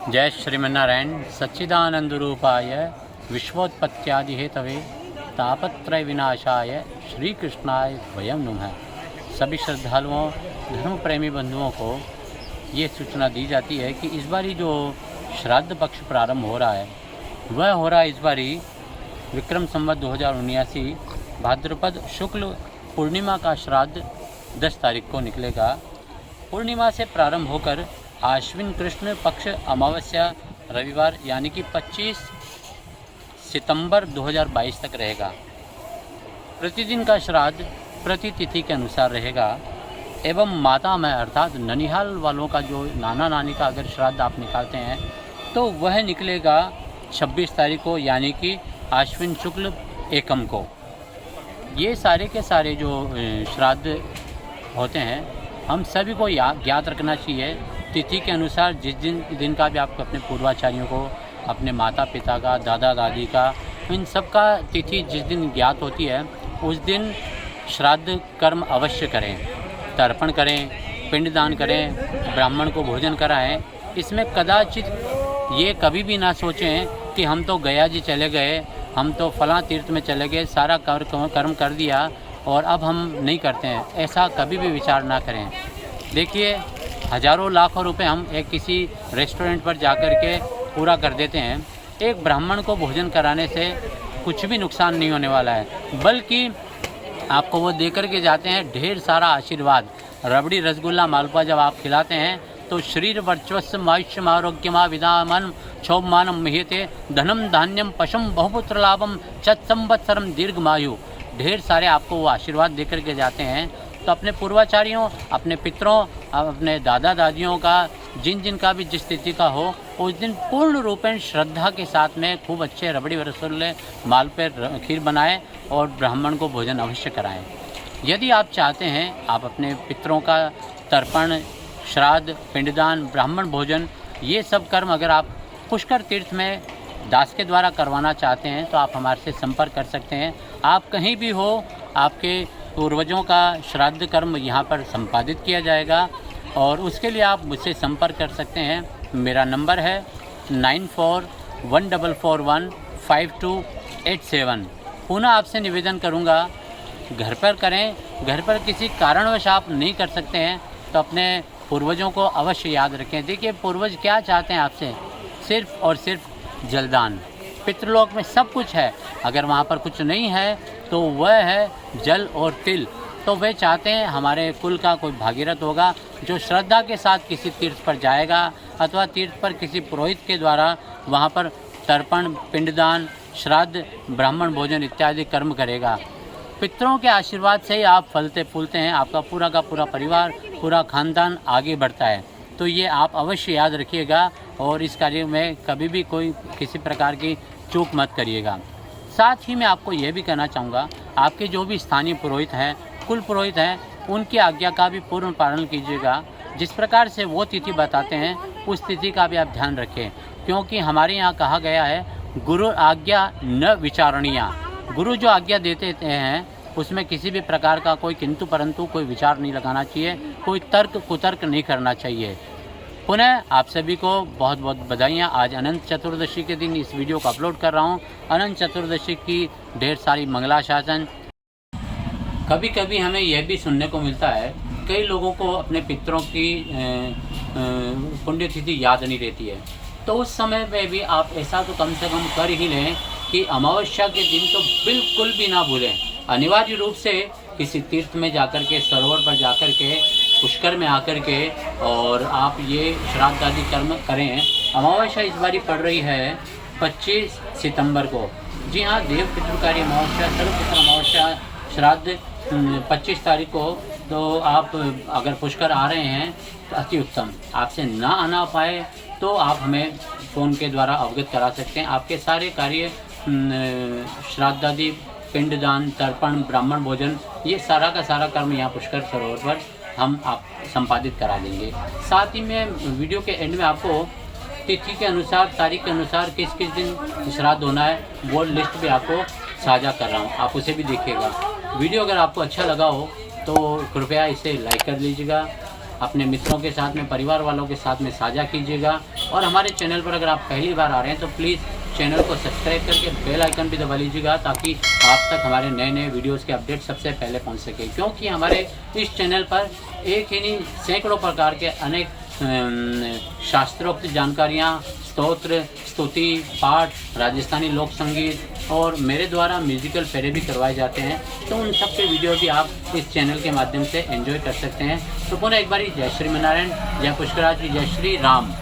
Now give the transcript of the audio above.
जय श्रीमन्नारायण। सच्चिदानंद रूपाय विश्वोत्पत्त्यादि हेतवे तापत्रय विनाशाय श्री कृष्णाय वयम नमः। सभी श्रद्धालुओं धर्म प्रेमी बंधुओं को ये सूचना दी जाती है कि इस बारी जो श्राद्ध पक्ष प्रारंभ हो रहा है वह हो रहा है इस बारी विक्रम संवत 2079 भाद्रपद शुक्ल पूर्णिमा का श्राद्ध 10 तारीख को निकलेगा। पूर्णिमा से प्रारंभ होकर आश्विन कृष्ण पक्ष अमावस्या रविवार यानी कि 25 सितंबर 2022 तक रहेगा। प्रतिदिन का श्राद्ध प्रति तिथि के अनुसार रहेगा एवं माता में अर्थात ननिहाल वालों का जो नाना नानी का अगर श्राद्ध आप निकालते हैं तो वह निकलेगा 26 तारीख को यानी कि आश्विन शुक्ल एकम को। ये सारे के सारे जो श्राद्ध होते हैं हम सभी को ज्ञात रखना चाहिए। तिथि के अनुसार जिस दिन का भी आपको अपने पूर्वाचार्यों को, अपने माता पिता का, दादा दादी का, इन सब का तिथि जिस दिन ज्ञात होती है उस दिन श्राद्ध कर्म अवश्य करें। तर्पण करें, पिंडदान करें, ब्राह्मण को भोजन कराएं। इसमें कदाचित ये कभी भी ना सोचें कि हम तो गया जी चले गए, हम तो फलां तीर्थ में चले गए, सारा कर्म कर दिया और अब हम नहीं करते हैं। ऐसा कभी भी विचार ना करें। देखिए, हज़ारों लाखों रुपए हम एक किसी रेस्टोरेंट पर जाकर के पूरा कर देते हैं। एक ब्राह्मण को भोजन कराने से कुछ भी नुकसान नहीं होने वाला है, बल्कि आपको वो दे कर के जाते हैं ढेर सारा आशीर्वाद। रबड़ी, रसगुल्ला, मालपुआ जब आप खिलाते हैं तो शरीर वर्चस्व आयुष्यम आरोग्यमा विदामन क्षोभमानम मह्यते धनम धान्यम पशुम बहुपुत्र लाभम चत्संवत्सरम दीर्घमायु। ढेर सारे आपको वो आशीर्वाद दे कर के जाते हैं। तो अपने पूर्वाचार्यों, अपने पितरों, अपने दादा दादियों का जिन का भी जिस तिथि का हो उस दिन पूर्ण रूपेण श्रद्धा के साथ में खूब अच्छे रबड़ी, रसगुल्ले, मालपुए, खीर बनाएं और ब्राह्मण को भोजन अवश्य कराएं। यदि आप चाहते हैं आप अपने पितरों का तर्पण, श्राद्ध, पिंडदान, ब्राह्मण भोजन ये सब कर्म अगर आप पुष्कर तीर्थ में दास के द्वारा करवाना चाहते हैं तो आप हमारे से संपर्क कर सकते हैं। आप कहीं भी हो, आपके पूर्वजों का श्राद्ध कर्म यहाँ पर संपादित किया जाएगा और उसके लिए आप मुझसे संपर्क कर सकते हैं। मेरा नंबर है 9414415287। पुनः आपसे निवेदन करूँगा, घर पर करें। घर पर किसी कारणवश आप नहीं कर सकते हैं तो अपने पूर्वजों को अवश्य याद रखें। देखिए, पूर्वज क्या चाहते हैं आपसे? सिर्फ और सिर्फ जलदान। पितृलोक में सब कुछ है, अगर वहाँ पर कुछ नहीं है तो वह है जल और तिल। तो वे चाहते हैं हमारे कुल का कोई भागीरथ होगा जो श्रद्धा के साथ किसी तीर्थ पर जाएगा अथवा तीर्थ पर किसी पुरोहित के द्वारा वहाँ पर तर्पण, पिंडदान, श्राद्ध, ब्राह्मण भोजन इत्यादि कर्म करेगा। पितरों के आशीर्वाद से ही आप फलते फूलते हैं, आपका पूरा का पूरा परिवार, पूरा खानदान आगे बढ़ता है। तो ये आप अवश्य याद रखिएगा और इस कार्य में कभी भी कोई किसी प्रकार की चूक मत करिएगा। साथ ही मैं आपको यह भी कहना चाहूँगा, आपके जो भी स्थानीय पुरोहित हैं, कुल पुरोहित हैं, उनकी आज्ञा का भी पूर्ण पालन कीजिएगा। जिस प्रकार से वो तिथि बताते हैं उस तिथि का भी आप ध्यान रखें, क्योंकि हमारे यहाँ कहा गया है गुरु आज्ञा न विचारणीया। गुरु जो आज्ञा देते हैं उसमें किसी भी प्रकार का कोई किंतु परंतु, कोई विचार नहीं लगाना चाहिए, कोई तर्क कुतर्क नहीं करना चाहिए। पुनः आप सभी को बहुत बहुत बधाइयाँ। आज अनंत चतुर्दशी के दिन इस वीडियो को अपलोड कर रहा हूँ। अनंत चतुर्दशी की ढेर सारी मंगलाशासन। कभी कभी हमें यह भी सुनने को मिलता है, कई लोगों को अपने पितरों की पुण्यतिथि याद नहीं रहती है। तो उस समय में भी आप ऐसा तो कम से कम कर ही लें कि अमावस्या के दिन तो बिल्कुल भी ना भूलें। अनिवार्य रूप से किसी तीर्थ में जाकर के, सरोवर पर जाकर के, पुष्कर में आकर के और आप ये श्राद्ध आदि कर्म करें। अमावस्या इस बारी पड़ रही है 25 सितंबर को। जी हाँ, देव पितृकारी अमावस्या, सर्वपितृ अमावस्या, श्राद्ध 25 तारीख को। तो आप अगर पुष्कर आ रहे हैं तो अति उत्तम। आपसे ना आना पाए तो आप हमें फ़ोन के द्वारा अवगत करा सकते हैं। आपके सारे कार्य श्राद्ध आदि, पिंडदान, तर्पण, ब्राह्मण भोजन, ये सारा का सारा कर्म यहाँ पुष्कर सरोवर पर हम आप संपादित करा देंगे। साथ ही में वीडियो के एंड में आपको तिथि के अनुसार, तारीख के अनुसार किस किस दिन श्राद्ध होना है वो लिस्ट भी आपको साझा कर रहा हूँ, आप उसे भी देखिएगा। वीडियो अगर आपको अच्छा लगा हो तो कृपया इसे लाइक कर लीजिएगा अपने मित्रों के साथ में, परिवार वालों के साथ में साझा कीजिएगा। और हमारे चैनल पर अगर आप पहली बार आ रहे हैं तो प्लीज़ चैनल को सब्सक्राइब करके बेल आइकन भी दबा लीजिएगा, ताकि आप तक हमारे नए नए वीडियोस के अपडेट सबसे पहले पहुंच सके। क्योंकि हमारे इस चैनल पर एक ही नहीं, सैकड़ों प्रकार के अनेक शास्त्रोक्त जानकारियाँ, स्तोत्र, स्तुति, पाठ, राजस्थानी लोक संगीत और मेरे द्वारा म्यूजिकल फेरे भी करवाए जाते हैं। तो उन सब के वीडियो भी आप इस चैनल के माध्यम से एंजॉय कर सकते हैं। तो पुनः एक बार जय श्री नारायण, जय पुष्कराज जी, जय श्री राम।